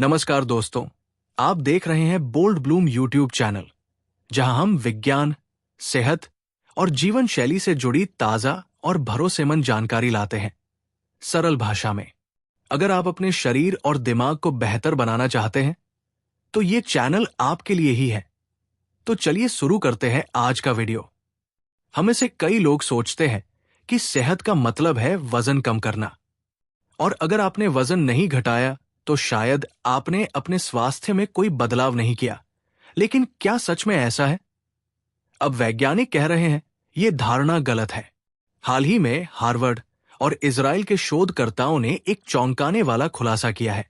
नमस्कार दोस्तों, आप देख रहे हैं बोल्ड ब्लूम यूट्यूब चैनल, जहां हम विज्ञान, सेहत और जीवन शैली से जुड़ी ताजा और भरोसेमंद जानकारी लाते हैं सरल भाषा में। अगर आप अपने शरीर और दिमाग को बेहतर बनाना चाहते हैं, तो ये चैनल आपके लिए ही है। तो चलिए शुरू करते हैं आज का वीडियो। हम में से कई लोग सोचते हैं कि सेहत का मतलब है वजन कम करना, और अगर आपने वजन नहीं घटाया तो शायद आपने अपने स्वास्थ्य में कोई बदलाव नहीं किया। लेकिन क्या सच में ऐसा है? अब वैज्ञानिक कह रहे हैं यह धारणा गलत है। हाल ही में हार्वर्ड और इजराइल के शोधकर्ताओं ने एक चौंकाने वाला खुलासा किया है।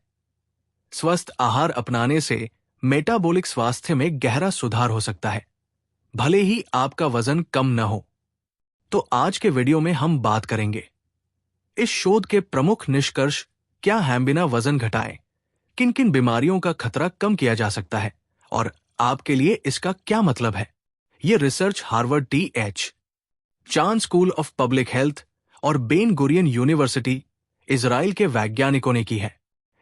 स्वस्थ आहार अपनाने से मेटाबॉलिक स्वास्थ्य में गहरा सुधार हो सकता है, भले ही आपका वजन कम न हो। तो आज के वीडियो में हम बात करेंगे इस शोध के प्रमुख निष्कर्ष, क्या हम बिना वजन घटाए किन किन बीमारियों का खतरा कम किया जा सकता है, और आपके लिए इसका क्या मतलब है। यह research Harvard TH Chan School of Public Health और बेन गुरियन यूनिवर्सिटी, इजराइल के वैज्ञानिकों ने की है।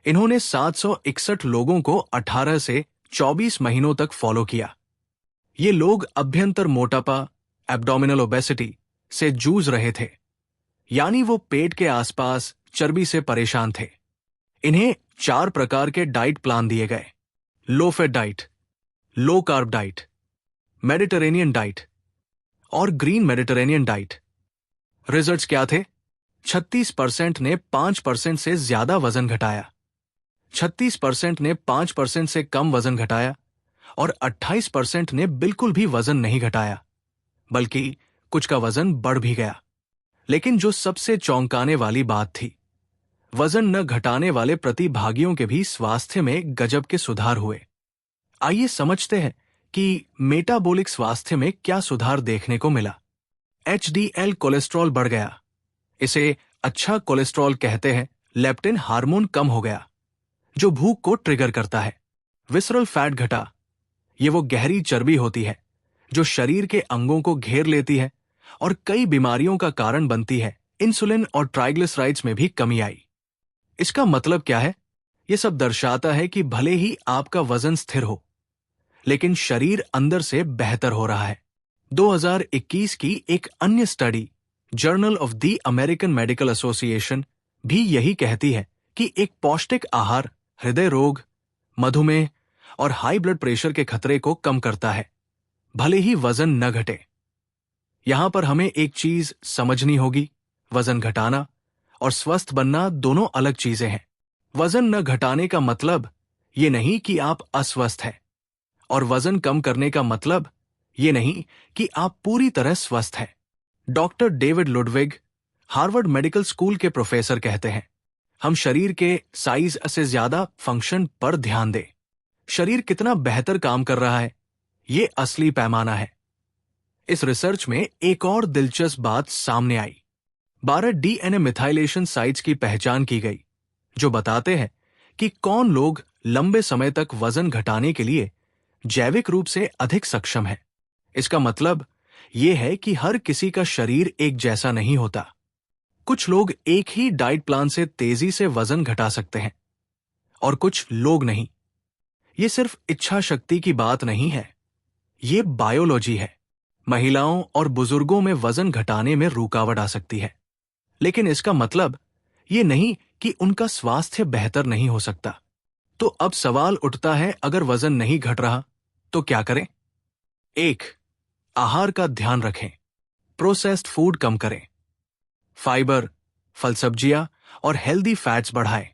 इन्होंने 761 लोगों को 18 से 24 महीनों तक फॉलो किया। ये लोग अभ्यंतर मोटापा, एब्डोमिनल ओबेसिटी से जूझ रहे थे, यानी वो पेट के आसपास चर्बी से परेशान थे। इन्हें 4 प्रकार के डाइट प्लान दिए गए: low fat diet, low carb diet, Mediterranean diet और ग्रीन मेडिटेरेनियन डाइट। रिजल्ट्स क्या थे? 36% ने 5% से ज्यादा वजन घटाया, 36% ने 5% से कम वजन घटाया और 28% ने बिल्कुल भी वजन नहीं घटाया, बल्कि कुछ का वजन बढ़ भी गया। लेकिन जो सबसे चौंकाने वाली बात थी, वजन न घटाने वाले प्रतिभागियों के भी स्वास्थ्य में गजब के सुधार हुए। आइए समझते हैं कि मेटाबॉलिक स्वास्थ्य में क्या सुधार देखने को मिला। एचडीएल कोलेस्ट्रॉल बढ़ गया, इसे अच्छा कोलेस्ट्रॉल कहते हैं। लेप्टिन हार्मोन कम हो गया, जो भूख को ट्रिगर करता है। विसरल फैट घटा, ये वो गहरी चर्बी होती है जो शरीर के अंगों को घेर लेती है और कई बीमारियों का कारण बनती है। इंसुलिन और ट्राइग्लिसराइड्स में भी कमी आई। इसका मतलब क्या है? यह सब दर्शाता है कि भले ही आपका वजन स्थिर हो, लेकिन शरीर अंदर से बेहतर हो रहा है। 2021 की एक अन्य study, journal of the American medical association, भी यही कहती है कि एक पौष्टिक आहार हृदय रोग, मधुमेह और हाई ब्लड प्रेशर के खतरे को कम करता है, भले ही वजन न घटे। यहां पर हमें एक चीज समझनी होगी, वजन घटाना और स्वस्थ बनना दोनों अलग चीजें हैं। वजन न घटाने का मतलब ये नहीं कि आप अस्वस्थ हैं, और वजन कम करने का मतलब ये नहीं कि आप पूरी तरह स्वस्थ हैं। Doctor David Ludwig, Harvard medical school के प्रोफेसर, कहते हैं हम शरीर के साइज से ज्यादा फंक्शन पर ध्यान दें। शरीर कितना बेहतर काम कर रहा है, ये असली पैमाना है। इस रिसर्च में एक और दिलचस्प बात सामने आई। 12 डीएनए मिथाइलेशन साइट्स की पहचान की गई, जो बताते हैं कि कौन लोग लंबे समय तक वजन घटाने के लिए जैविक रूप से अधिक सक्षम है। इसका मतलब यह है कि हर किसी का शरीर एक जैसा नहीं होता। कुछ लोग एक ही डाइट प्लान से तेजी से वजन घटा सकते हैं और कुछ लोग नहीं। यह सिर्फ इच्छा शक्ति की बात नहीं है, यह बायोलॉजी है। महिलाओं और बुजुर्गों में वजन घटाने में रुकावट आ सकती है, लेकिन इसका मतलब ये नहीं कि उनका स्वास्थ्य बेहतर नहीं हो सकता। तो अब सवाल उठता है, अगर वजन नहीं घट रहा तो क्या करें? 1. आहार का ध्यान रखें, प्रोसेस्ड फूड कम करें, फाइबर, फल सब्जियां और हेल्दी फैट्स बढ़ाएं।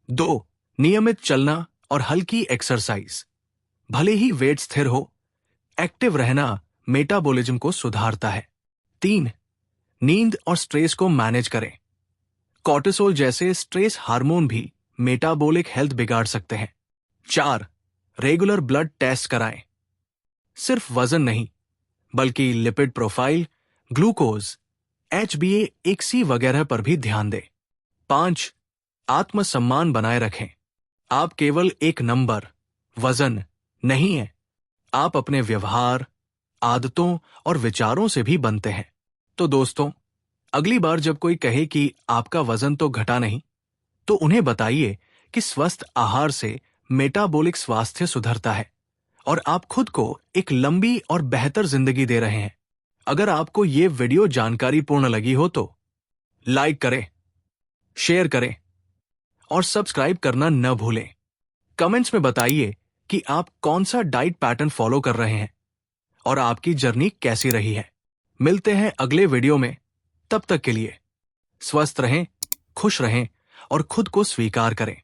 2. नियमित चलना और हल्की एक्सरसाइज, भले ही वेट स्थिर हो, एक्टिव रहना मेटाबॉलिज्म को सुधारता है। 3. नींद और स्ट्रेस को मैनेज करें, कॉर्टिसोल जैसे स्ट्रेस हार्मोन भी मेटाबॉलिक हेल्थ बिगाड़ सकते हैं। 4. रेगुलर ब्लड टेस्ट कराएं, सिर्फ वजन नहीं बल्कि लिपिड प्रोफाइल, ग्लूकोज, HbA1c वगैरह पर भी ध्यान दें। 5. आत्मसम्मान बनाए रखें, आप केवल एक नंबर, वजन नहीं है, आप अपने व्यवहार, आदतों और विचारों से भी बनते हैं। तो दोस्तों, अगली बार जब कोई कहे कि आपका वजन तो घटा नहीं, तो उन्हें बताइए कि स्वस्थ आहार से मेटाबॉलिक स्वास्थ्य सुधरता है और आप खुद को एक लंबी और बेहतर जिंदगी दे रहे हैं। अगर आपको ये वीडियो जानकारीपूर्ण लगी हो तो लाइक करें, शेयर करें और सब्सक्राइब करना न भूलें। कमेंट्स में बताइए कि आप कौन सा डाइट पैटर्न फॉलो कर रहे हैं और आपकी जर्नी कैसी रही है। मिलते हैं अगले वीडियो में। तब तक के लिए स्वस्थ रहें, खुश रहें और खुद को स्वीकार करें।